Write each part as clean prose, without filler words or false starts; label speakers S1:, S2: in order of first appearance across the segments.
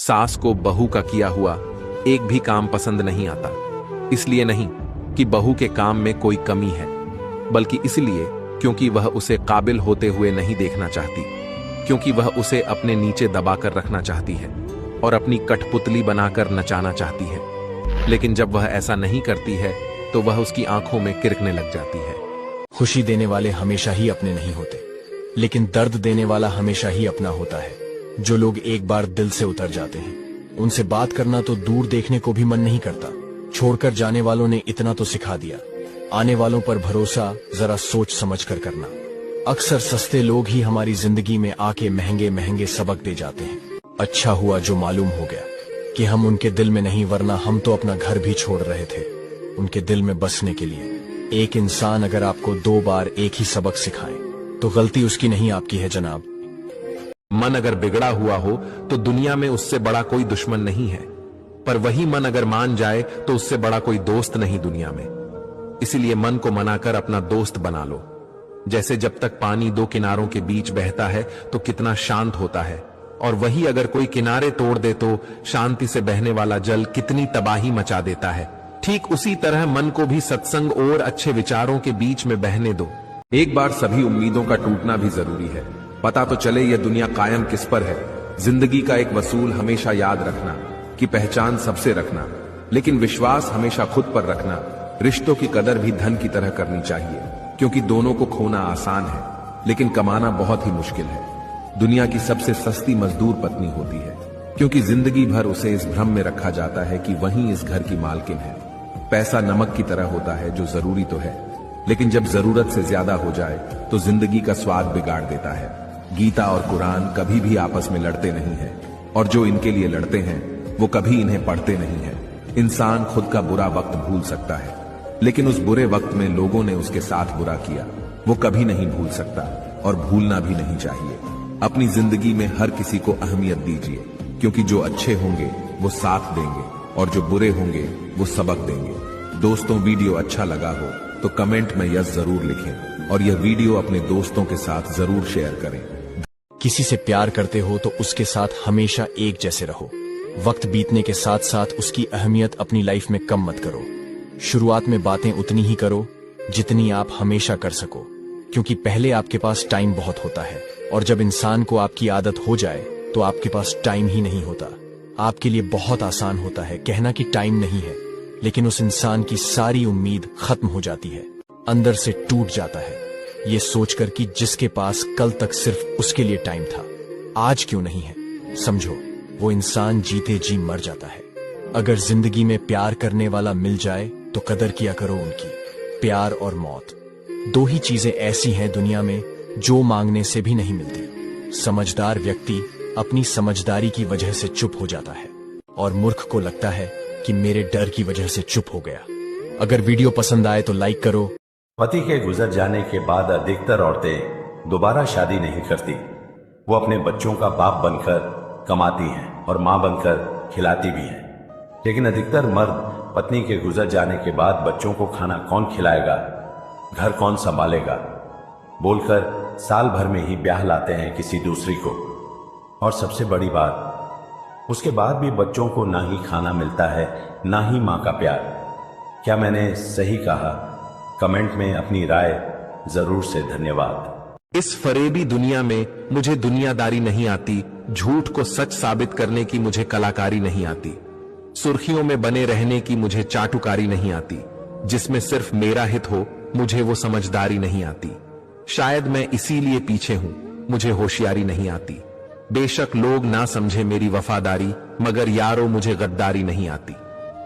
S1: सास को बहू का किया हुआ एक भी काम पसंद नहीं आता। इसलिए नहीं कि बहू के काम में कोई कमी है, बल्कि इसलिए क्योंकि वह उसे काबिल होते हुए नहीं देखना चाहती, क्योंकि वह उसे अपने नीचे दबाकर रखना चाहती है और अपनी कठपुतली बनाकर नचाना चाहती है। लेकिन जब वह ऐसा नहीं करती है तो वह उसकी आंखों में किरकने लग जाती है।
S2: खुशी देने वाले हमेशा ही अपने नहीं होते, लेकिन दर्द देने वाला हमेशा ही अपना होता है। जो लोग एक बार दिल से उतर जाते हैं, उनसे बात करना तो दूर देखने को भी मन नहीं करता। छोड़कर जाने वालों ने इतना तो सिखा दिया, आने वालों पर भरोसा जरा सोच समझ कर करना। अक्सर सस्ते लोग ही हमारी जिंदगी में आके महंगे महंगे सबक दे जाते हैं। अच्छा हुआ जो मालूम हो गया कि हम उनके दिल में नहीं, वरना हम तो अपना घर भी छोड़ रहे थे उनके दिल में बसने के लिए। एक इंसान अगर आपको 2 बार एक ही सबक सिखाए तो गलती उसकी नहीं, आपकी है जनाब।
S1: मन अगर बिगड़ा हुआ हो तो दुनिया में उससे बड़ा कोई दुश्मन नहीं है, पर वही मन अगर मान जाए तो उससे बड़ा कोई दोस्त नहीं दुनिया में। इसीलिए मन को मनाकर अपना दोस्त बना लो। जैसे जब तक पानी 2 किनारों के बीच बहता है तो कितना शांत होता है, और वही अगर कोई किनारे तोड़ दे तो शांति से बहने वाला जल कितनी तबाही मचा देता है। ठीक उसी तरह मन को भी सत्संग और अच्छे विचारों के बीच में बहने दो। एक बार सभी उम्मीदों का टूटना भी जरूरी है, पता तो चले यह दुनिया कायम किस पर है। जिंदगी का एक वसूल हमेशा याद रखना कि पहचान सबसे रखना, लेकिन विश्वास हमेशा खुद पर रखना। रिश्तों की कदर भी धन की तरह करनी चाहिए, क्योंकि दोनों को खोना आसान है लेकिन कमाना बहुत ही मुश्किल है। दुनिया की सबसे सस्ती मजदूर पत्नी होती है, क्योंकि जिंदगी भर उसे इस भ्रम में रखा जाता है कि वही इस घर की मालकिन है। पैसा नमक की तरह होता है जो जरूरी तो है, लेकिन जब जरूरत से ज्यादा हो जाए तो जिंदगी का स्वाद बिगाड़ देता है। गीता और कुरान कभी भी आपस में लड़ते नहीं है, और जो इनके लिए लड़ते हैं वो कभी इन्हें पढ़ते नहीं है। इंसान खुद का बुरा वक्त भूल सकता है, लेकिन उस बुरे वक्त में लोगों ने उसके साथ बुरा किया वो कभी नहीं भूल सकता, और भूलना भी नहीं चाहिए। अपनी जिंदगी में हर किसी को अहमियत दीजिए, क्योंकि जो अच्छे होंगे वो साथ देंगे और जो बुरे होंगे वो सबक देंगे। दोस्तों, वीडियो अच्छा लगा हो तो कमेंट में यस जरूर लिखें, और यह वीडियो अपने दोस्तों के साथ जरूर शेयर करें।
S2: किसी से प्यार करते हो तो उसके साथ हमेशा एक जैसे रहो। वक्त बीतने के साथ साथ उसकी अहमियत अपनी लाइफ में कम मत करो। शुरुआत में बातें उतनी ही करो जितनी आप हमेशा कर सको, क्योंकि पहले आपके पास टाइम बहुत होता है, और जब इंसान को आपकी आदत हो जाए तो आपके पास टाइम ही नहीं होता। आपके लिए बहुत आसान होता है कहना कि टाइम नहीं है, लेकिन उस इंसान की सारी उम्मीद खत्म हो जाती है, अंदर से टूट जाता है, ये सोचकर कि जिसके पास कल तक सिर्फ उसके लिए टाइम था आज क्यों नहीं है। समझो, वो इंसान जीते जी मर जाता है। अगर जिंदगी में प्यार करने वाला मिल जाए तो कदर किया करो उनकी। प्यार और मौत 2 ही चीजें ऐसी हैं दुनिया में जो मांगने से भी नहीं मिलती। समझदार व्यक्ति अपनी समझदारी की वजह से चुप हो जाता है, और मूर्ख को लगता है कि मेरे डर की वजह से चुप हो गया। अगर वीडियो पसंद आए तो लाइक करो।
S3: पति के गुजर जाने के बाद अधिकतर औरतें दोबारा शादी नहीं करती। वो अपने बच्चों का बाप बनकर कमाती हैं और मां बनकर खिलाती भी हैं। लेकिन अधिकतर मर्द पत्नी के गुजर जाने के बाद बच्चों को खाना कौन खिलाएगा, घर कौन संभालेगा बोलकर साल भर में ही ब्याह लाते हैं किसी दूसरी को। और सबसे बड़ी बात, उसके बाद भी बच्चों को ना ही खाना मिलता है ना ही मां का प्यार। क्या मैंने सही कहा? कमेंट में अपनी राय जरूर से धन्यवाद।
S1: इस फरेबी दुनिया में मुझे दुनियादारी नहीं आती, झूठ को सच साबित करने की मुझे कलाकारी नहीं आती, सुर्खियों में बने रहने की मुझे चाटुकारी नहीं आती, जिसमें सिर्फ मेरा हित हो मुझे वो समझदारी नहीं आती। शायद मैं इसीलिए पीछे हूं, मुझे होशियारी नहीं आती। बेशक लोग ना समझे मेरी वफादारी, मगर यारो मुझे गद्दारी नहीं आती।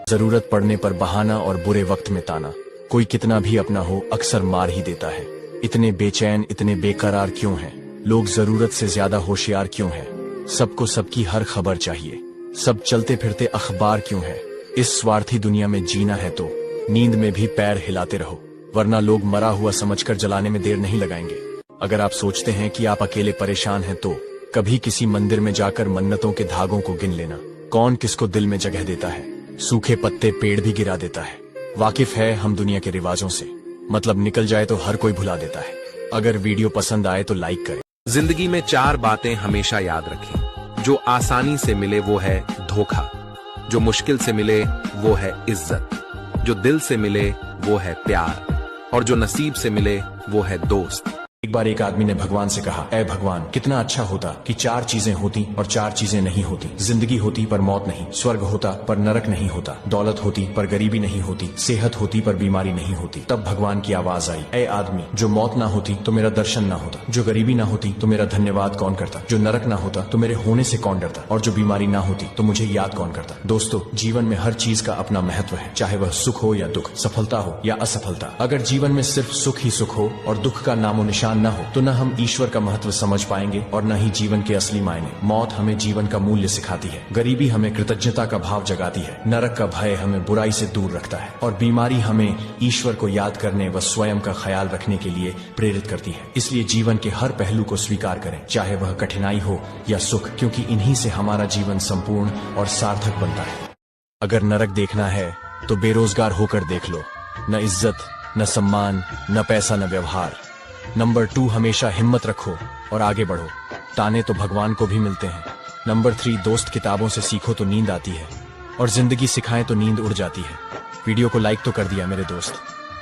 S2: जरूरत पड़ने पर बहाना और बुरे वक्त में ताना, कोई कितना भी अपना हो अक्सर मार ही देता है। इतने बेचैन, इतने बेकरार क्यों हैं? लोग जरूरत से ज्यादा होशियार क्यों हैं? सबको सबकी हर खबर चाहिए, सब चलते फिरते अखबार क्यों है? इस स्वार्थी दुनिया में जीना है तो नींद में भी पैर हिलाते रहो, वरना लोग मरा हुआ समझकर जलाने में देर नहीं लगाएंगे। अगर आप सोचते हैं कि आप अकेले परेशान हैं तो कभी किसी मंदिर में जाकर मन्नतों के धागों को गिन लेना। कौन किसको दिल में जगह देता है? सूखे पत्ते पेड़ भी गिरा देता है। वाकिफ है हम दुनिया के रिवाजों से, मतलब निकल जाए तो हर कोई भुला देता है। अगर वीडियो पसंद आए तो लाइक करें।
S1: जिंदगी में 4 बातें हमेशा याद रखें। जो आसानी से मिले वो है धोखा, जो मुश्किल से मिले वो है इज्जत, जो दिल से मिले वो है प्यार, और जो नसीब से मिले वो है दोस्त।
S2: एक बार एक आदमी ने भगवान से कहा, ऐ भगवान, कितना अच्छा होता कि 4 चीजें होती और 4 चीजें नहीं होती। जिंदगी होती पर मौत नहीं, स्वर्ग होता पर नरक नहीं होता, दौलत होती पर गरीबी नहीं होती, सेहत होती पर बीमारी नहीं होती। तब भगवान की आवाज आई, ऐ आदमी, जो मौत ना होती तो मेरा दर्शन ना होता, जो गरीबी ना होती तो मेरा धन्यवाद कौन करता, जो नरक ना होता तो मेरे होने से कौन डरता, और जो बीमारी ना होती तो मुझे याद कौन करता। दोस्तों, जीवन में हर चीज का अपना महत्व है, चाहे वह सुख हो या दुख, सफलता हो या असफलता। अगर जीवन में सिर्फ सुख ही सुख हो और दुख का नामो निशान न हो तो न हम ईश्वर का महत्व समझ पाएंगे और न ही जीवन के असली मायने। मौत हमें जीवन का मूल्य सिखाती है, गरीबी हमें कृतज्ञता का भाव जगाती है, नरक का भय हमें बुराई से दूर रखता है, और बीमारी हमें ईश्वर को याद करने व स्वयं का ख्याल रखने के लिए प्रेरित करती है। इसलिए जीवन के हर पहलू को स्वीकार करें, चाहे वह कठिनाई हो या सुख, क्योंकि इन्हीं से हमारा जीवन संपूर्ण और सार्थक बनता है। अगर नरक देखना है तो बेरोजगार होकर देख लो, न इज्जत, न सम्मान, न पैसा, न व्यवहार। नंबर 2, हमेशा हिम्मत रखो और आगे बढ़ो, ताने तो भगवान को भी मिलते हैं। नंबर 3, दोस्त, किताबों से सीखो तो नींद आती है, और जिंदगी सिखाएं तो नींद उड़ जाती है। वीडियो को लाइक तो कर दिया मेरे दोस्त,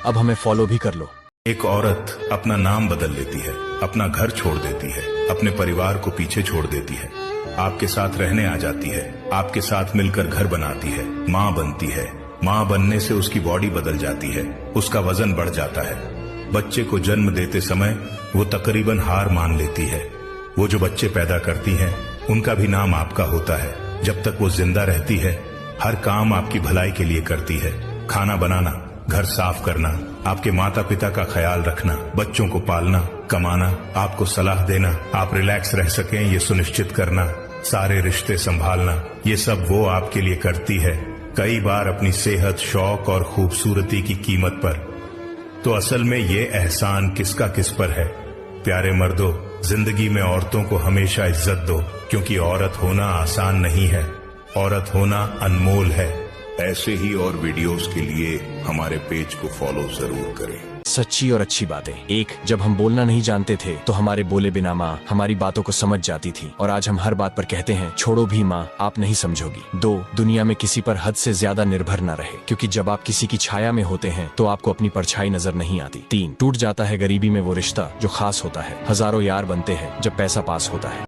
S2: अब हमें फॉलो भी कर लो।
S4: एक औरत अपना नाम बदल लेती है, अपना घर छोड़ देती है, अपने परिवार को पीछे छोड़ देती है, आपके साथ रहने आ जाती है, आपके साथ मिलकर घर बनाती है, माँ बनती है। माँ बनने से उसकी बॉडी बदल जाती है, उसका वजन बढ़ जाता है। बच्चे को जन्म देते समय वो तकरीबन हार मान लेती है। वो जो बच्चे पैदा करती हैं, उनका भी नाम आपका होता है। जब तक वो जिंदा रहती है, हर काम आपकी भलाई के लिए करती है। खाना बनाना, घर साफ करना, आपके माता पिता का ख्याल रखना, बच्चों को पालना, कमाना, आपको सलाह देना, आप रिलैक्स रह सकें ये सुनिश्चित करना, सारे रिश्ते संभालना, ये सब वो आपके लिए करती है, कई बार अपनी सेहत, शौक और खूबसूरती की कीमत पर। तो असल में ये एहसान किसका किस पर है? प्यारे मर्दों, जिंदगी में औरतों को हमेशा इज्जत दो, क्योंकि औरत होना आसान नहीं है, औरत होना अनमोल है। ऐसे ही और वीडियोस के लिए हमारे पेज को फॉलो जरूर करें।
S2: सच्ची और अच्छी बातें। 1, जब हम बोलना नहीं जानते थे तो हमारे बोले बिना माँ हमारी बातों को समझ जाती थी, और आज हम हर बात पर कहते हैं, छोड़ो भी माँ, आप नहीं समझोगी। 2, दुनिया में किसी पर हद से ज्यादा निर्भर न रहे, क्योंकि जब आप किसी की छाया में होते हैं तो आपको अपनी परछाई नजर नहीं आती। 3, टूट जाता है गरीबी में वो रिश्ता जो खास होता है, हजारों यार बनते हैं जब पैसा पास होता है।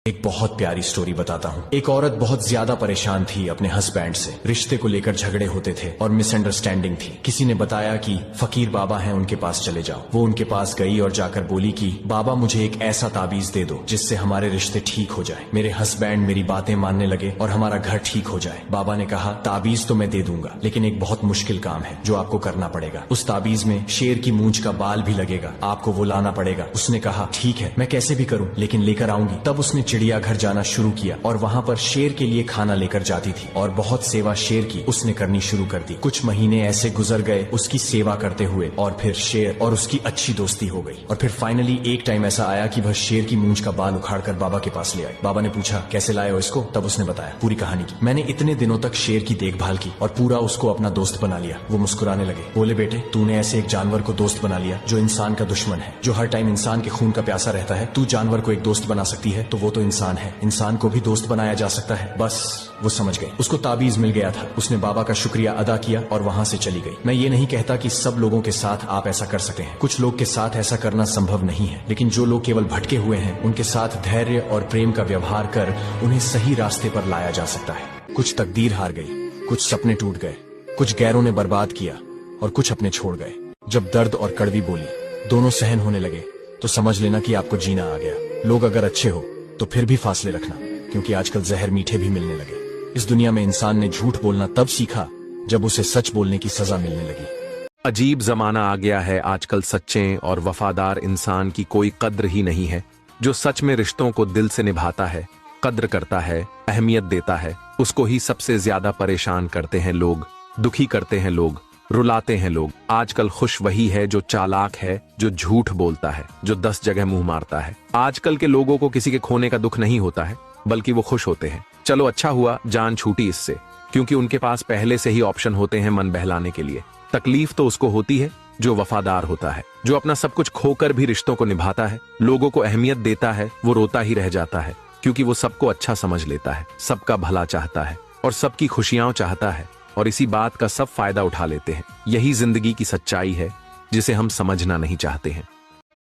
S2: एक बहुत प्यारी स्टोरी बताता हूँ। एक औरत बहुत ज्यादा परेशान थी अपने हस्बैंड से, रिश्ते को लेकर झगड़े होते थे और मिसअंडरस्टैंडिंग थी। किसी ने बताया कि फकीर बाबा हैं, उनके पास चले जाओ। वो उनके पास गई और जाकर बोली कि बाबा, मुझे एक ऐसा ताबीज दे दो जिससे हमारे रिश्ते ठीक हो जाए, मेरे हस्बैंड मेरी बातें मानने लगे और हमारा घर ठीक हो जाए। बाबा ने कहा, ताबीज तो मैं दे दूंगा, लेकिन एक बहुत मुश्किल काम है जो आपको करना पड़ेगा। उस ताबीज में शेर की मूंछ का बाल भी लगेगा, आपको वो लाना पड़ेगा। उसने कहा, ठीक है, मैं कैसे भी करूँ, लेकिन लेकर आऊंगी। तब उसने चिड़ियाघर जाना शुरू किया और वहाँ पर शेर के लिए खाना लेकर जाती थी, और बहुत सेवा शेर की उसने करनी शुरू कर दी। कुछ महीने ऐसे गुजर गए उसकी सेवा करते हुए, और फिर शेर और उसकी अच्छी दोस्ती हो गई। और फिर फाइनली एक टाइम ऐसा आया कि वह शेर की मूंछ का बाल उखाड़कर बाबा के पास ले आए। बाबा ने पूछा, कैसे लाए हो इसको? तब उसने बताया पूरी कहानी की। मैंने इतने दिनों तक शेर की देखभाल की और पूरा उसको अपना दोस्त बना लिया। वो मुस्कुराने लगे, बोले, बेटे, तूने ऐसे एक जानवर को दोस्त बना लिया जो इंसान का दुश्मन है, जो हर टाइम इंसान के खून का प्यासा रहता है। तू जानवर को एक दोस्त बना सकती है तो वो तो इंसान है, इंसान को भी दोस्त बनाया जा सकता है। बस वो समझ गई, उसको ताबीज मिल गया था। उसने बाबा का शुक्रिया अदा किया और वहां से चली गई। मैं ये नहीं कहता कि सब लोगों के साथ आप ऐसा कर सकते हैं, कुछ लोग के साथ ऐसा करना संभव नहीं है, लेकिन जो लोग केवल भटके हुए हैं उनके साथ धैर्य और प्रेम का व्यवहार कर उन्हें सही रास्ते पर लाया जा सकता है। कुछ तकदीर हार गई, कुछ सपने टूट गए, कुछ गैरों ने बर्बाद किया और कुछ अपने छोड़ गए। जब दर्द और कड़वी बोली दोनों सहन होने लगे तो समझ लेना कि आपको जीना आ गया। लोग अगर अच्छे हो तो फिर भी फासले रखना, क्योंकि आजकल जहर मीठे भी मिलने लगे। इस दुनिया में इंसान ने झूठ बोलना तब सीखा जब उसे सच बोलने की सजा मिलने लगी।
S1: अजीब जमाना आ गया है आजकल, सच्चे और वफादार इंसान की कोई कद्र ही नहीं है। जो सच में रिश्तों को दिल से निभाता है, कद्र करता है, अहमियत देता है, उसको ही सबसे ज्यादा परेशान करते हैं लोग, दुखी करते हैं लोग, रुलाते हैं लोग। आजकल खुश वही है जो चालाक है, जो झूठ बोलता है, जो 10 जगह मुंह मारता है। आजकल के लोगों को किसी के खोने का दुख नहीं होता है, बल्कि वो खुश होते हैं। चलो अच्छा हुआ जान छूटी इससे, क्योंकि उनके पास पहले से ही ऑप्शन होते हैं मन बहलाने के लिए। तकलीफ तो उसको होती है जो वफादार होता है, जो अपना सब कुछ खोकर भी रिश्तों को निभाता है, लोगों को अहमियत देता है। वो रोता ही रह जाता है, क्योंकि वो सबको अच्छा समझ लेता है, सबका भला चाहता है और सबकी खुशियां चाहता है, और इसी बात का सब फायदा उठा लेते हैं। यही जिंदगी की सच्चाई है जिसे हम समझना नहीं चाहते हैं।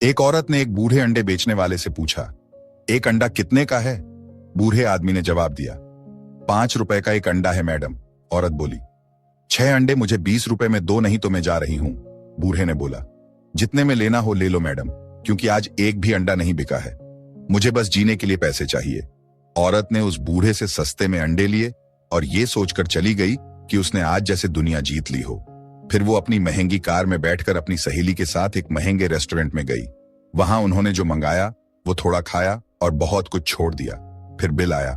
S5: एक औरत ने एक बूढ़े अंडे बेचने वाले से पूछा, एक अंडा कितने का है? बूढ़े आदमी ने जवाब दिया, 5 रुपए का एक अंडा है मैडम। औरत बोली, 6 अंडे मुझे 20 रुपए में दो, नहीं तो मैं जा रही हूं। बूढ़े ने बोला, जितने में लेना हो ले लो मैडम, क्योंकि आज एक भी अंडा नहीं बिका है, मुझे बस जीने के लिए पैसे चाहिए। औरत ने उस बूढ़े से सस्ते में अंडे लिए और ये सोचकर चली गई कि उसने आज जैसे दुनिया जीत ली हो। फिर वो अपनी महंगी कार में बैठकर अपनी सहेली के साथ एक महंगे रेस्टोरेंट में गई। वहां उन्होंने जो मंगाया वो थोड़ा खाया और बहुत कुछ छोड़ दिया। फिर बिल आया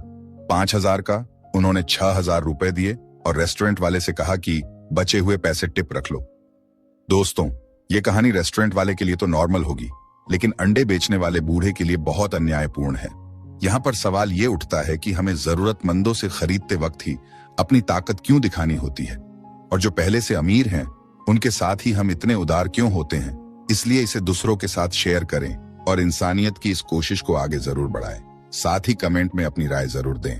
S5: 5,000 का। उन्होंने 6,000 रुपए दिए और रेस्टोरेंट वाले से कहा कि बचे हुए पैसे टिप रख लो। दोस्तों, ये कहानी रेस्टोरेंट वाले के लिए तो नॉर्मल होगी, लेकिन अंडे बेचने वाले बूढ़े के लिए बहुत अन्यायपूर्ण है। यहाँ पर सवाल ये उठता है कि हमें जरूरतमंदों से खरीदते वक्त ही अपनी ताकत क्यों दिखानी होती है, और जो पहले से अमीर हैं उनके साथ ही हम इतने उदार क्यों होते हैं। इसलिए इसे दूसरों के साथ शेयर करें और इंसानियत की इस कोशिश को आगे जरूर बढ़ाएं। साथ ही कमेंट में अपनी राय जरूर दें।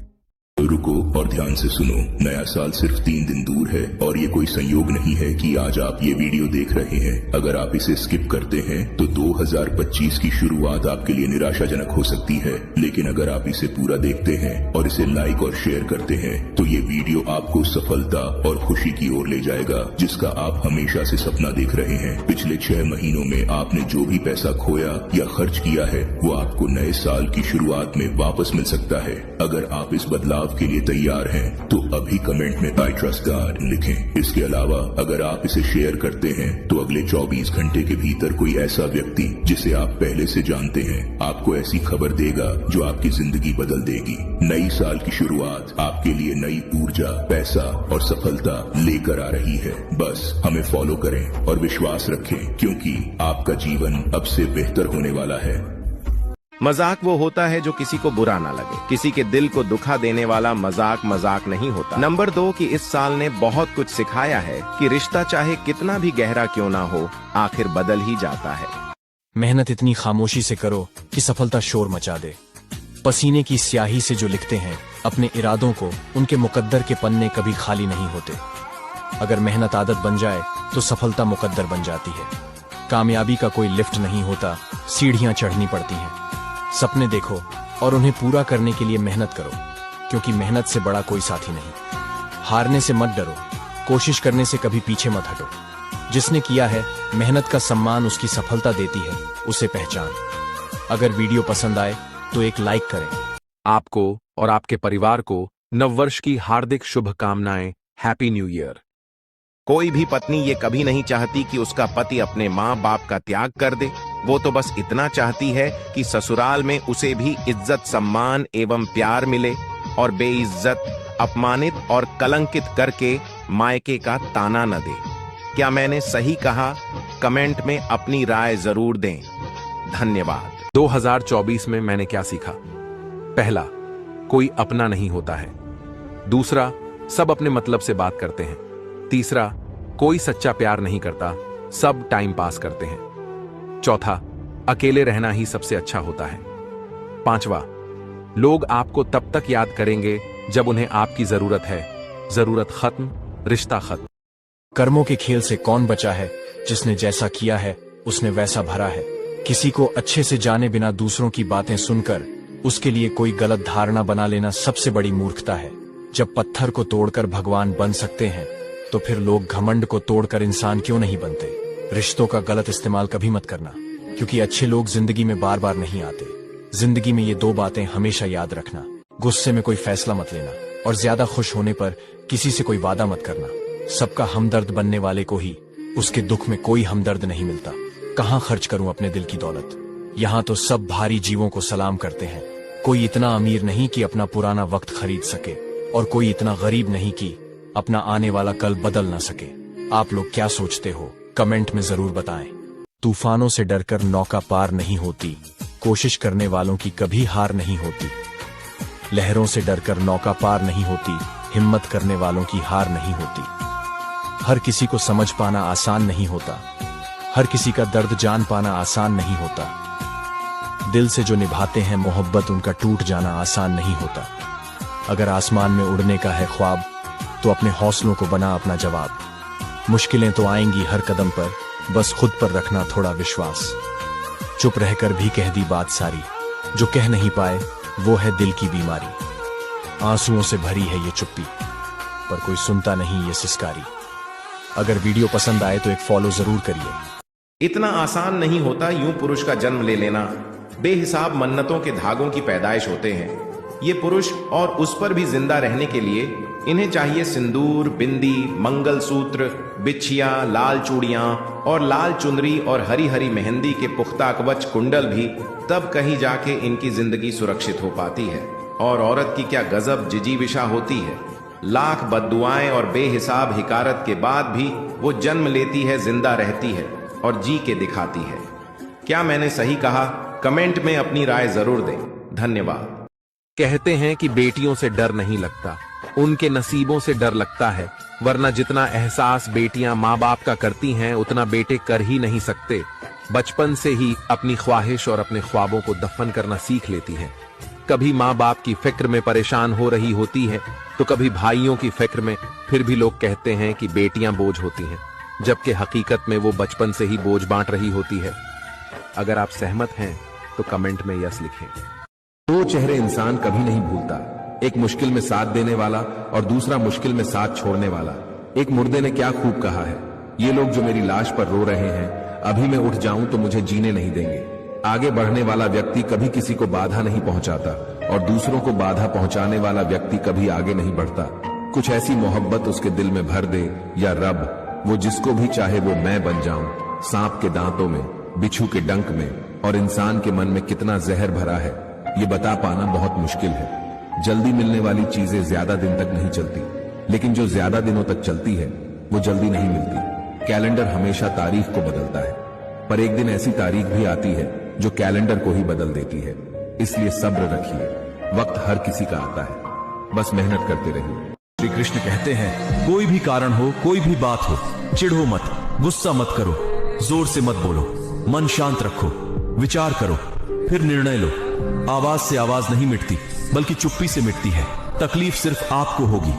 S4: रुको और ध्यान से सुनो, नया साल सिर्फ 3 दिन दूर है और ये कोई संयोग नहीं है कि आज आप ये वीडियो देख रहे हैं। अगर आप इसे स्किप करते हैं तो 2025 की शुरुआत आपके लिए निराशाजनक हो सकती है, लेकिन अगर आप इसे पूरा देखते हैं और इसे लाइक और शेयर करते हैं तो ये वीडियो आपको सफलता और खुशी की ओर ले जाएगा, जिसका आप हमेशा से सपना देख रहे हैं। पिछले 6 महीनों में आपने जो भी पैसा खोया या खर्च किया है वो आपको नए साल की शुरुआत में वापस मिल सकता है। अगर आप इस बदलाव के लिए तैयार हैं तो अभी कमेंट में आई ट्रस्ट गॉड लिखें। इसके अलावा अगर आप इसे शेयर करते हैं तो अगले 24 घंटे के भीतर कोई ऐसा व्यक्ति जिसे आप पहले से जानते हैं आपको ऐसी खबर देगा जो आपकी जिंदगी बदल देगी। नई साल की शुरुआत आपके लिए नई ऊर्जा, पैसा और सफलता लेकर आ रही है। बस हमें फॉलो करें और विश्वास रखें, क्योंकि आपका जीवन अब से बेहतर होने वाला है।
S6: मजाक वो होता है जो किसी को बुरा ना लगे। किसी के दिल को दुखा देने वाला मजाक मजाक नहीं होता। नंबर 2 कि इस साल ने बहुत कुछ सिखाया है कि रिश्ता चाहे कितना भी गहरा क्यों ना हो, आखिर बदल ही जाता है।
S2: मेहनत इतनी खामोशी से करो कि सफलता शोर मचा दे। पसीने की स्याही से जो लिखते हैं अपने इरादों को, उनके मुकद्दर के पन्ने कभी खाली नहीं होते। अगर मेहनत आदत बन जाए तो सफलता मुकद्दर बन जाती है। कामयाबी का कोई लिफ्ट नहीं होता, सीढ़ियां चढ़नी पड़ती हैं। सपने देखो और उन्हें पूरा करने के लिए मेहनत करो, क्योंकि मेहनत से बड़ा कोई साथी नहीं। हारने से मत डरो, कोशिश करने से कभी पीछे मत हटो। जिसने किया है मेहनत का सम्मान उसकी सफलता देती है, उसे पहचान। अगर वीडियो पसंद आए तो एक लाइक करें।
S1: आपको और आपके परिवार को नववर्ष की हार्दिक शुभकामनाएं। Happy new year.
S6: कोई भी पत्नी ये कभी नहीं चाहती कि उसका पति अपने माँ बाप का त्याग कर दे। वो तो बस इतना चाहती है कि ससुराल में उसे भी इज्जत, सम्मान एवं प्यार मिले, और बेइज्जत, अपमानित और कलंकित करके मायके का ताना न दे। क्या मैंने सही कहा? कमेंट में अपनी राय जरूर दें। धन्यवाद।
S1: 2024 में मैंने क्या सीखा? पहला, कोई अपना नहीं होता है। दूसरा, सब अपने मतलब से बात करते हैं। तीसरा, कोई सच्चा प्यार नहीं करता, सब टाइम पास करते हैं। चौथा, अकेले रहना ही सबसे अच्छा होता है। पांचवा, लोग आपको तब तक याद करेंगे जब उन्हें आपकी जरूरत है। जरूरत खत्म, रिश्ता खत्म।
S2: कर्मों के खेल से कौन बचा है? जिसने जैसा किया है उसने वैसा भरा है। किसी को अच्छे से जाने बिना दूसरों की बातें सुनकर उसके लिए कोई गलत धारणा बना लेना सबसे बड़ी मूर्खता है। जब पत्थर को तोड़कर भगवान बन सकते हैं तो फिर लोग घमंड को तोड़कर इंसान क्यों नहीं बनते? रिश्तों का गलत इस्तेमाल कभी मत करना, क्योंकि अच्छे लोग जिंदगी में बार बार नहीं आते। जिंदगी में ये 2 बातें हमेशा याद रखना। गुस्से में कोई फैसला मत लेना, और ज्यादा खुश होने पर किसी से कोई वादा मत करना। सबका हमदर्द बनने वाले को ही उसके दुख में कोई हमदर्द नहीं मिलता। कहाँ खर्च करूं अपने दिल की दौलत? यहाँ तो सब भारी जीवों को सलाम करते हैं। कोई इतना अमीर नहीं कि अपना पुराना वक्त खरीद सके, और कोई इतना गरीब नहीं कि अपना आने वाला कल बदल ना सके। आप लोग क्या सोचते हो? कमेंट में जरूर बताएं। तूफानों से डरकर नौका पार नहीं होती, कोशिश करने वालों की कभी हार नहीं होती। लहरों से डरकर नौका पार नहीं होती, हिम्मत करने वालों की हार नहीं होती। हर किसी को समझ पाना आसान नहीं होता, हर किसी का दर्द जान पाना आसान नहीं होता। दिल से जो निभाते हैं मोहब्बत, उनका टूट जाना आसान नहीं होता। अगर आसमान में उड़ने का है ख्वाब, तो अपने हौसलों को बना अपना जवाब। मुश्किलें तो आएंगी हर कदम पर, बस खुद पर रखना थोड़ा विश्वास। चुप रहकर भी कह दी बात सारी, जो कह नहीं पाए वो है दिल की बीमारी। आंसुओं से भरी है ये चुप्पी, पर कोई सुनता नहीं ये सिसकारी। अगर वीडियो पसंद आए तो एक फॉलो जरूर करिए।
S6: इतना आसान नहीं होता यूं पुरुष का जन्म ले लेना। बेहिसाब मन्नतों के धागों की पैदाइश होते हैं ये पुरुष, और उस पर भी जिंदा रहने के लिए इन्हें चाहिए सिंदूर, बिंदी, मंगलसूत्र, बिछिया, लाल चूड़ियां और लाल चुनरी और हरी हरी मेहंदी के पुख्ता कवच कुंडल भी, तब कहीं जाके इनकी जिंदगी सुरक्षित हो पाती है। और औरत की क्या गजब जिजीविशा होती है। लाख बद्दुआएं और बेहिसाब हिकारत के बाद भी वो जन्म लेती है, जिंदा रहती है और जी के दिखाती है। क्या मैंने सही कहा? कमेंट में अपनी राय जरूर दें। धन्यवाद।
S1: कहते हैं कि बेटियों से डर नहीं लगता, उनके नसीबों से डर लगता है, वरना जितना एहसास बेटियां माँ बाप का करती हैं उतना बेटे कर ही नहीं सकते। बचपन से ही अपनी ख्वाहिश और अपने ख्वाबों को दफन करना सीख लेती हैं। कभी माँ बाप की फिक्र में परेशान हो रही होती है, तो कभी भाइयों की फिक्र में। फिर भी लोग कहते हैं कि बेटियां बोझ होती हैं, जबकि हकीकत में वो बचपन से ही बोझ बांट रही होती है। अगर आप सहमत हैं तो कमेंट में यस लिखें। दो चेहरे इंसान कभी नहीं भूलता, एक मुश्किल में साथ देने वाला और दूसरा मुश्किल में साथ छोड़ने वाला। एक मुर्दे ने क्या खूब कहा है, ये लोग जो मेरी लाश पर रो रहे हैं, अभी मैं उठ जाऊं तो मुझे जीने नहीं देंगे। आगे बढ़ने वाला व्यक्ति कभी किसी को बाधा नहीं पहुंचाता और दूसरों को बाधा पहुंचाने वाला व्यक्ति कभी आगे नहीं बढ़ता। कुछ ऐसी मोहब्बत उसके दिल में भर दे या रब, वो जिसको भी चाहे वो मैं बन जाऊं। सांप के दांतों में, बिच्छू के डंक में और इंसान के मन में कितना जहर भरा है, ये बता पाना बहुत मुश्किल है। जल्दी मिलने वाली चीजें ज्यादा दिन तक नहीं चलती, लेकिन जो ज्यादा दिनों तक चलती है वो जल्दी नहीं मिलती। कैलेंडर हमेशा तारीख को बदलता है, पर एक दिन ऐसी तारीख भी आती है जो कैलेंडर को ही बदल देती है। इसलिए सब्र रखिए, वक्त हर किसी का आता है, बस मेहनत करते रहिए।
S7: श्री कृष्ण कहते हैं, कोई भी कारण हो, कोई भी बात हो, चिढ़ो मत, गुस्सा मत करो, जोर से मत बोलो, मन शांत रखो, विचार करो, फिर निर्णय लो। आवाज से आवाज नहीं मिटती, बल्कि चुप्पी से मिटती है। तकलीफ सिर्फ आपको होगी,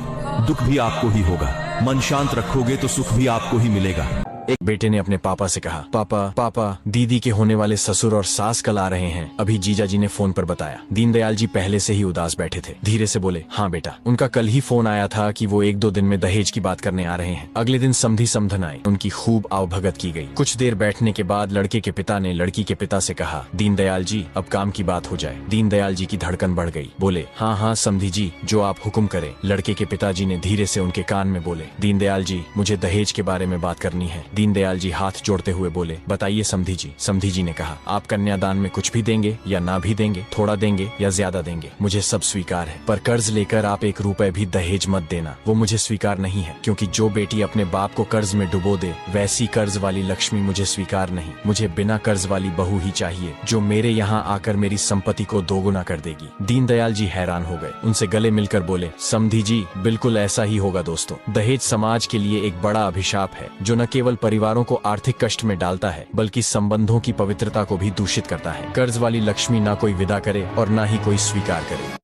S7: दुख भी आपको ही होगा। मन शांत रखोगे तो सुख भी आपको ही मिलेगा।
S2: एक बेटे ने अपने पापा से कहा, पापा दीदी के होने वाले ससुर और सास कल आ रहे हैं। अभी जीजा जी ने फोन पर बताया। दीनदयाल जी पहले से ही उदास बैठे थे। धीरे से बोले, हाँ बेटा, उनका कल ही फोन आया था कि वो 1-2 दिन में दहेज की बात करने आ रहे हैं। अगले दिन समधी समधन आए, उनकी खूब आवभगत की गई। कुछ देर बैठने के बाद लड़के के पिता ने लड़की के पिता से कहा, दीनदयाल जी अब काम की बात हो जाए। दीनदयाल जी की धड़कन बढ़ गई। बोले, हाँ समधी जी, जो आप हुक्म करें। लड़के के पिताजी ने धीरे से उनके कान में बोले, दीनदयाल जी मुझे दहेज के बारे में बात करनी है। दीनदयाल जी हाथ जोड़ते हुए बोले, बताइए समधी जी। समधी जी ने कहा, आप कन्यादान में कुछ भी देंगे या ना भी देंगे, थोड़ा देंगे या ज्यादा देंगे, मुझे सब स्वीकार है, पर कर्ज लेकर आप 1 रुपए भी दहेज मत देना, वो मुझे स्वीकार नहीं है। क्योंकि जो बेटी अपने बाप को कर्ज में डुबो दे, वैसी कर्ज वाली लक्ष्मी मुझे स्वीकार नहीं। मुझे बिना कर्ज वाली बहू ही चाहिए, जो मेरे यहाँ आकर मेरी संपत्ति को दोगुना कर देगी। दीनदयाल जी हैरान हो गए, उनसे गले मिलकर बोले, समधी जी बिल्कुल ऐसा ही होगा। दोस्तों, दहेज समाज के लिए एक बड़ा अभिशाप है, जो न केवल परिवारों को आर्थिक कष्ट में डालता है, बल्कि संबंधों की पवित्रता को भी दूषित करता है। कर्ज वाली लक्ष्मी ना कोई विदा करे और ना ही कोई स्वीकार करे।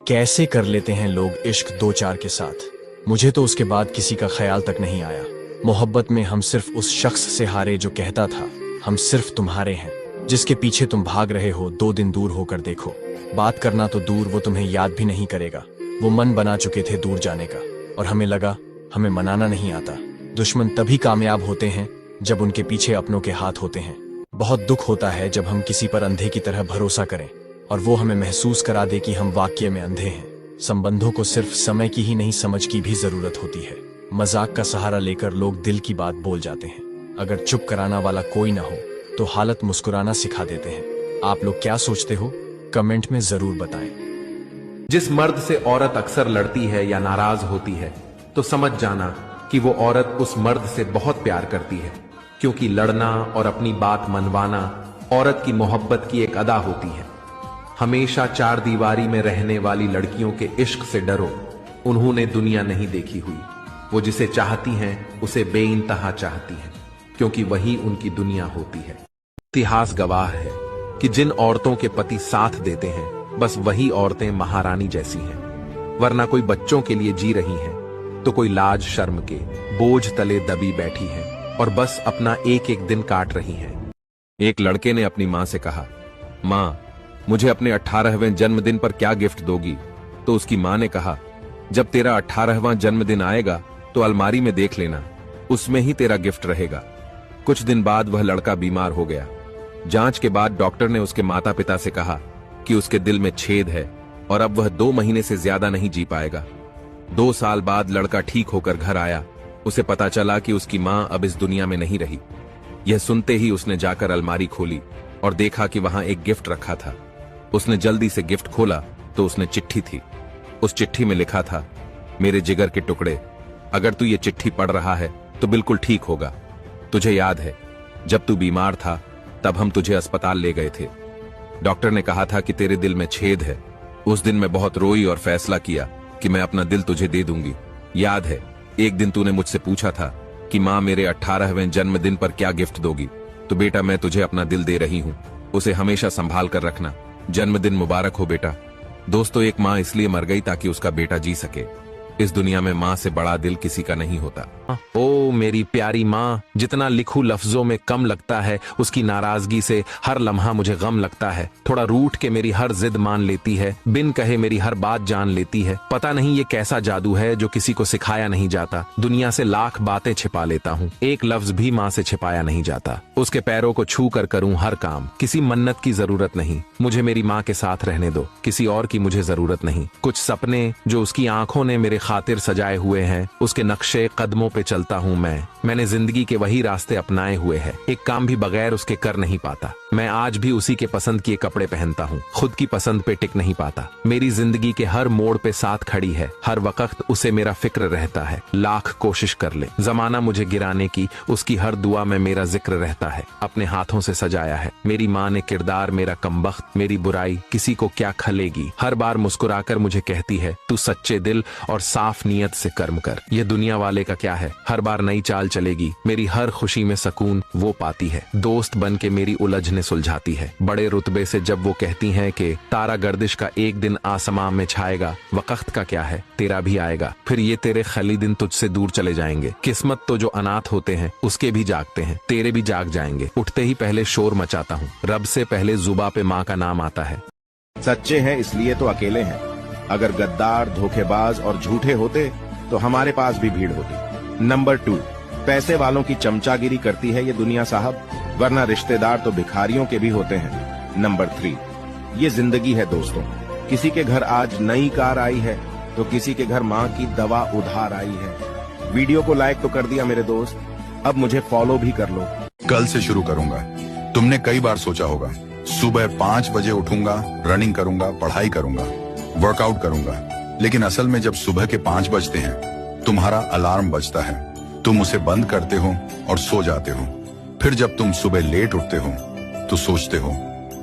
S2: कैसे कर लेते हैं लोग इश्क 2-4 के साथ, मुझे तो उसके बाद किसी का ख्याल तक नहीं आया। मोहब्बत में हम सिर्फ उस शख्स से हारे जो कहता था, हम सिर्फ तुम्हारे हैं, जिसके पीछे तुम भाग रहे हो। 2 दिन दूर होकर देखो, बात करना तो दूर, वो तुम्हें याद भी नहीं करेगा। वो मन बना चुके थे दूर जाने का, और हमें लगा हमें मनाना नहीं आता। दुश्मन तभी कामयाब होते हैं जब उनके पीछे अपनों के हाथ होते हैं। बहुत दुख होता है जब हम किसी पर अंधे की तरह भरोसा करें और वो हमें महसूस करा दे कि हम वाकई में अंधे हैं। संबंधों को सिर्फ समय की ही नहीं, समझ की भी जरूरत होती है। मजाक का सहारा लेकर लोग दिल की बात बोल जाते हैं। अगर चुप कराना वाला कोई ना हो तो हालत मुस्कुराना सिखा देते हैं। आप लोग क्या सोचते हो? कमेंट में जरूर बताएं।
S1: जिस मर्द से औरत अक्सर लड़ती है या नाराज होती है, तो समझ जाना कि वो औरत उस मर्द से बहुत प्यार करती है, क्योंकि लड़ना और अपनी बात मनवाना औरत की मोहब्बत की एक अदा होती है। हमेशा 4 दीवारी में रहने वाली लड़कियों के इश्क से डरो, उन्होंने दुनिया नहीं देखी हुई। वो जिसे चाहती हैं उसे बेइंतहा चाहती हैं, क्योंकि वही उनकी दुनिया होती है। इतिहास गवाह है, कि जिन औरतों के पति साथ देते हैं बस वही औरतें महारानी जैसी हैं, वरना कोई बच्चों के लिए जी रही हैं तो कोई लाज शर्म के बोझ तले दबी बैठी है और बस अपना एक एक दिन काट रही हैं। एक लड़के ने अपनी मां से कहा, मां, मुझे अपने 18वें जन्मदिन पर क्या गिफ्ट दोगी? तो उसकी मां ने कहा, जब तेरा 18वां जन्मदिन आएगा तो अलमारी में देख लेना, उसमें ही तेरा गिफ्ट रहेगा। कुछ दिन बाद वह लड़का बीमार हो गया। जांच के बाद डॉक्टर ने उसके माता पिता से कहा कि उसके दिल में छेद है और अब वह 2 महीने से ज्यादा नहीं जी पाएगा। 2 साल बाद लड़का ठीक होकर घर आया। उसे पता चला कि उसकी मां अब इस दुनिया में नहीं रही। यह सुनते ही उसने जाकर अलमारी खोली और देखा कि वहां एक गिफ्ट रखा था। उसने जल्दी से गिफ्ट खोला तो उसने चिट्ठी थी। उस चिट्ठी में लिखा था, मेरे जिगर के टुकड़े, अगर तू ये चिट्ठी पढ़ रहा है तो बिल्कुल ठीक होगा। तुझे याद है जब तू बीमार था तब हम तुझे अस्पताल ले गए थे। डॉक्टर ने कहा था कि तेरे दिल में छेद है। उस दिन मैं बहुत रोई और फैसला किया कि मैं अपना दिल तुझे दे दूंगी। याद है एक दिन तूने मुझसे पूछा था कि मां मेरे 18वें जन्मदिन पर क्या गिफ्ट दोगी? तो बेटा मैं तुझे अपना दिल दे रही हूं, उसे हमेशा संभाल कर रखना। जन्मदिन मुबारक हो बेटा। दोस्तों, एक मां इसलिए मर गई ताकि उसका बेटा जी सके। इस दुनिया में मां से बड़ा दिल किसी का नहीं होता। ओ मेरी प्यारी मां, जितना लिखूं लफ्जों में कम लगता है, उसकी नाराजगी से हर लम्हा मुझे गम लगता है। थोड़ा रूठ के मेरी हर जिद मान लेती है, बिन कहे मेरी हर बात जान लेती है। पता नहीं ये कैसा जादू है जो किसी को सिखाया नहीं जाता। दुनिया से लाख बातें छिपा लेता हूँ, एक लफ्ज भी माँ से छिपाया नहीं जाता। उसके पैरों को छू कर करूँ हर काम, किसी मन्नत की जरूरत नहीं। मुझे मेरी माँ के साथ रहने दो, किसी और की मुझे जरूरत नहीं। कुछ सपने जो उसकी आंखों ने मेरे खातिर सजाए हुए हैं, उसके नक्शे कदमों पे चलता हूँ मैंने जिंदगी के वही रास्ते अपनाए हुए हैं। एक काम भी बगैर उसके कर नहीं पाता। मैं आज भी उसी के पसंद किए कपड़े पहनता हूँ, खुद की पसंद पे टिक नहीं पाता। मेरी जिंदगी के हर मोड़ पे साथ खड़ी है, हर वक्त उसे मेरा फिक्र रहता है। लाख कोशिश कर ले जमाना मुझे गिराने की, उसकी हर दुआ में मेरा जिक्र रहता है। अपने हाथों से सजाया है मेरी माँ ने किरदार मेरा कमबख्त, मेरी बुराई किसी को क्या खलेगी। हर बार मुस्कुराकर मुझे कहती है, तू सच्चे दिल और साफ नीयत से कर्म कर। ये दुनिया वाले का क्या है, हर बार नई चाल चलेगी। मेरी हर खुशी में सुकून वो पाती है, दोस्त बन के मेरी उलझने सुलझाती है। बड़े रुतबे से जब वो कहती हैं कि तारा गर्दिश का एक दिन आसमां में छाएगा, वक्त का क्या है तेरा भी आएगा। फिर ये तेरे खली दिन तुझसे दूर चले जाएंगे। किस्मत तो जो अनाथ होते हैं उसके भी जागते हैं, तेरे भी जाग जाएंगे। उठते ही पहले शोर मचाता हूँ, रब से पहले जुबा पे माँ का नाम आता है।
S6: सच्चे हैं इसलिए तो अकेले हैं। अगर गद्दार, धोखेबाज और झूठे होते तो हमारे पास भी भीड़ होती। नंबर 2, पैसे वालों की चमचागिरी करती है ये दुनिया साहब, वरना रिश्तेदार तो भिखारियों के भी होते हैं। नंबर 3, ये जिंदगी है दोस्तों। किसी के घर आज नई कार आई है तो किसी के घर माँ की दवा उधार आई है। वीडियो को लाइक तो कर दिया मेरे दोस्त, अब मुझे फॉलो भी कर लो।
S5: कल से शुरू करूंगा। तुमने कई बार सोचा होगा, सुबह 5 बजे उठूंगा, रनिंग करूंगा, पढ़ाई करूंगा, वर्कआउट करूंगा। लेकिन असल में जब सुबह के 5 बजते हैं तुम्हारा अलार्म बजता है, तुम उसे बंद करते हो और सो जाते हो। फिर जब तुम सुबह लेट उठते हो तो सोचते हो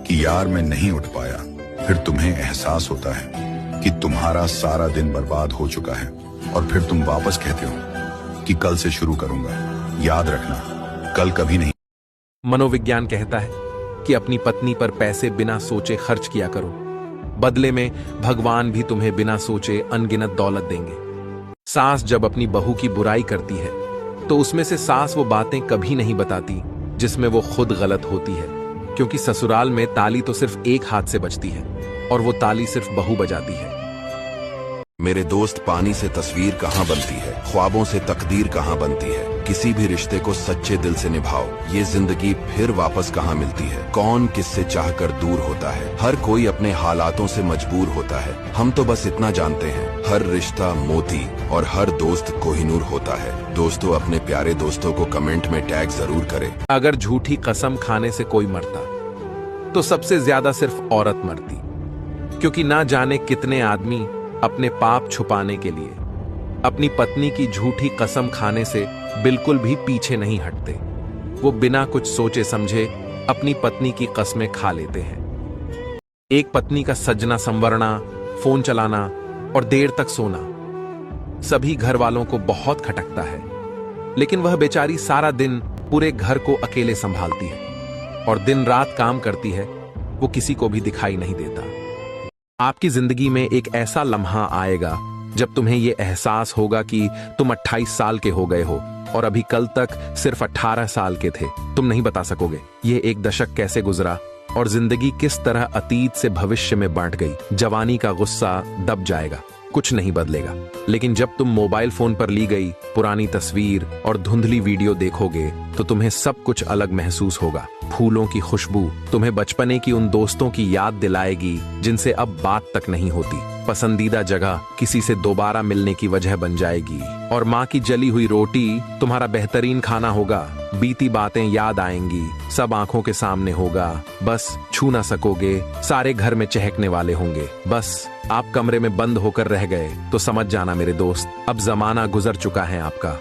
S5: कि यार मैं नहीं उठ पाया। फिर तुम्हें एहसास होता है कि तुम्हारा सारा दिन बर्बाद हो चुका है और फिर तुम वापस कहते हो कि कल से शुरू करूंगा। याद रखना, कल कभी नहीं।
S1: मनोविज्ञान कहता है कि अपनी पत्नी पर पैसे बिना सोचे खर्च किया करो, बदले में भगवान भी तुम्हें बिना सोचे अनगिनत दौलत देंगे। सास जब अपनी बहू की बुराई करती है तो उसमें से सास वो बातें कभी नहीं बताती जिसमें वो खुद गलत होती है, क्योंकि ससुराल में ताली तो सिर्फ एक हाथ से बजती है और वो ताली सिर्फ बहू बजाती है।
S8: मेरे दोस्त, पानी से तस्वीर कहाँ बनती है, ख्वाबों से तकदीर कहाँ बनती है। किसी भी रिश्ते को सच्चे दिल से निभाओ, ये जिंदगी फिर वापस कहाँ मिलती है। कौन किससे चाहकर दूर होता है, हर कोई अपने हालातों से मजबूर होता है। हम तो बस इतना जानते हैं, हर रिश्ता मोती और हर दोस्त कोहिनूर होता है। दोस्तों, अपने प्यारे दोस्तों को कमेंट में टैग जरूर करें।
S1: अगर झूठी कसम खाने से कोई मरता तो सबसे ज्यादा सिर्फ औरत मरती, क्योंकि ना जाने कितने आदमी अपने पाप छुपाने के लिए अपनी पत्नी की झूठी कसम खाने से बिल्कुल भी पीछे नहीं हटते। वो बिना कुछ सोचे समझे अपनी पत्नी की कसमें खा लेते हैं। एक पत्नी का सजना संवरना, फोन चलाना और देर तक सोना सभी घर वालों को बहुत खटकता है, लेकिन वह बेचारी सारा दिन पूरे घर को अकेले संभालती है और दिन रात काम करती है वो किसी को भी दिखाई नहीं देता। आपकी जिंदगी में एक ऐसा लम्हा आएगा जब तुम्हें ये एहसास होगा कि तुम 28 साल के हो गए हो और अभी कल तक सिर्फ 18 साल के थे। तुम नहीं बता सकोगे ये एक दशक कैसे गुजरा और जिंदगी किस तरह अतीत से भविष्य में बांट गई। जवानी का गुस्सा दब जाएगा, कुछ नहीं बदलेगा। लेकिन जब तुम मोबाइल फोन पर ली गई पुरानी तस्वीर और धुंधली वीडियो देखोगे तो तुम्हें सब कुछ अलग महसूस होगा। फूलों की खुशबू तुम्हें बचपने की उन दोस्तों की याद दिलाएगी जिनसे अब बात तक नहीं होती। पसंदीदा जगह किसी से दोबारा मिलने की वजह बन जाएगी और माँ की जली हुई रोटी तुम्हारा बेहतरीन खाना होगा। बीती बातें याद आएंगी, सब आंखों के सामने होगा, बस छू ना सकोगे। सारे घर में चहकने वाले होंगे, बस आप कमरे में बंद होकर रह गए तो समझ जाना मेरे दोस्त, अब जमाना गुजर चुका है आपका।